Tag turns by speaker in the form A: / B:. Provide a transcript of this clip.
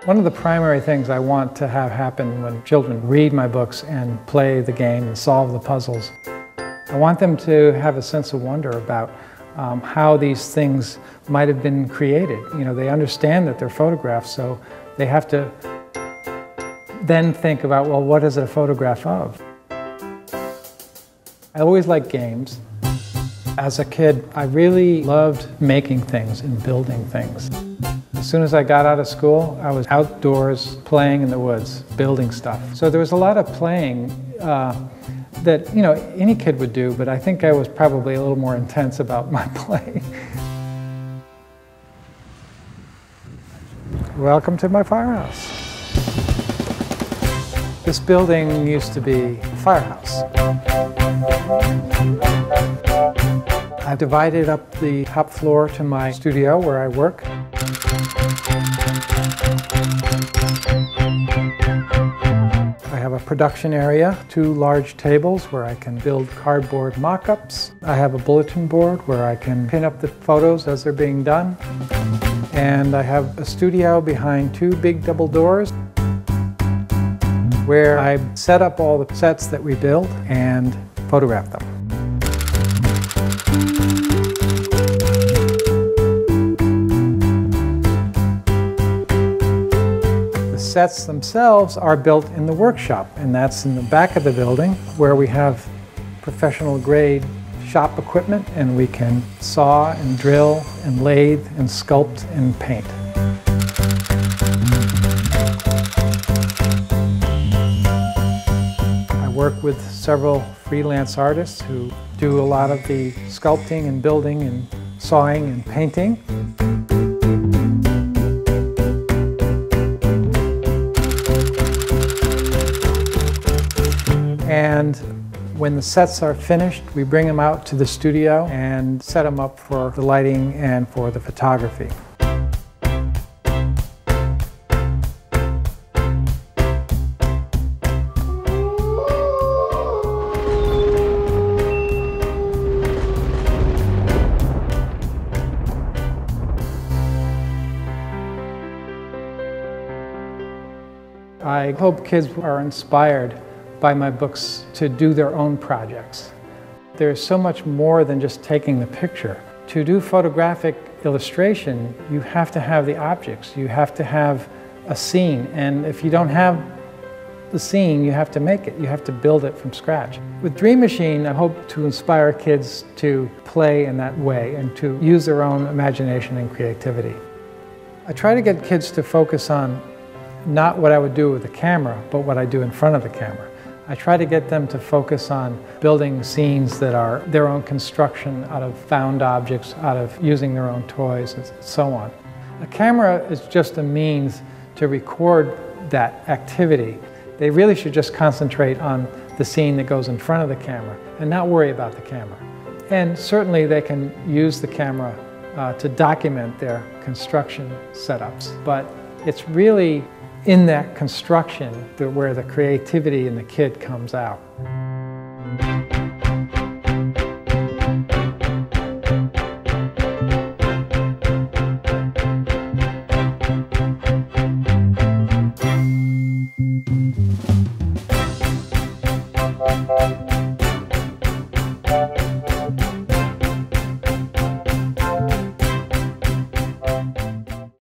A: One of the primary things I want to have happen when children read my books and play the game and solve the puzzles, I want them to have a sense of wonder about how these things might have been created. You know, they understand that they're photographs, so they have to then think about, well, what is it a photograph of? I always liked games. As a kid, I really loved making things and building things. As soon as I got out of school, I was outdoors playing in the woods, building stuff. So there was a lot of playing that, you know, any kid would do, but I think I was probably a little more intense about my play. Welcome to my firehouse. This building used to be a firehouse. I've divided up the top floor to my studio where I work. I have a production area, 2 large tables where I can build cardboard mock-ups. I have a bulletin board where I can pin up the photos as they're being done. And I have a studio behind 2 big double doors where I set up all the sets that we build and photograph them. The sets themselves are built in the workshop, and that's in the back of the building where we have professional grade shop equipment, and we can saw and drill and lathe and sculpt and paint. I work with several freelance artists who do a lot of the sculpting and building and sawing and painting. And when the sets are finished, we bring them out to the studio and set them up for the lighting and for the photography. I hope kids are inspired by my books to do their own projects. There's so much more than just taking the picture. To do photographic illustration, you have to have the objects. You have to have a scene, and if you don't have the scene, you have to make it. You have to build it from scratch. With Dream Machine, I hope to inspire kids to play in that way and to use their own imagination and creativity. I try to get kids to focus on not what I would do with the camera, but what I do in front of the camera. I try to get them to focus on building scenes that are their own construction out of found objects, out of using their own toys, and so on. A camera is just a means to record that activity. They really should just concentrate on the scene that goes in front of the camera and not worry about the camera. And certainly they can use the camera to document their construction setups, but it's really in that construction where the creativity in the kid comes out.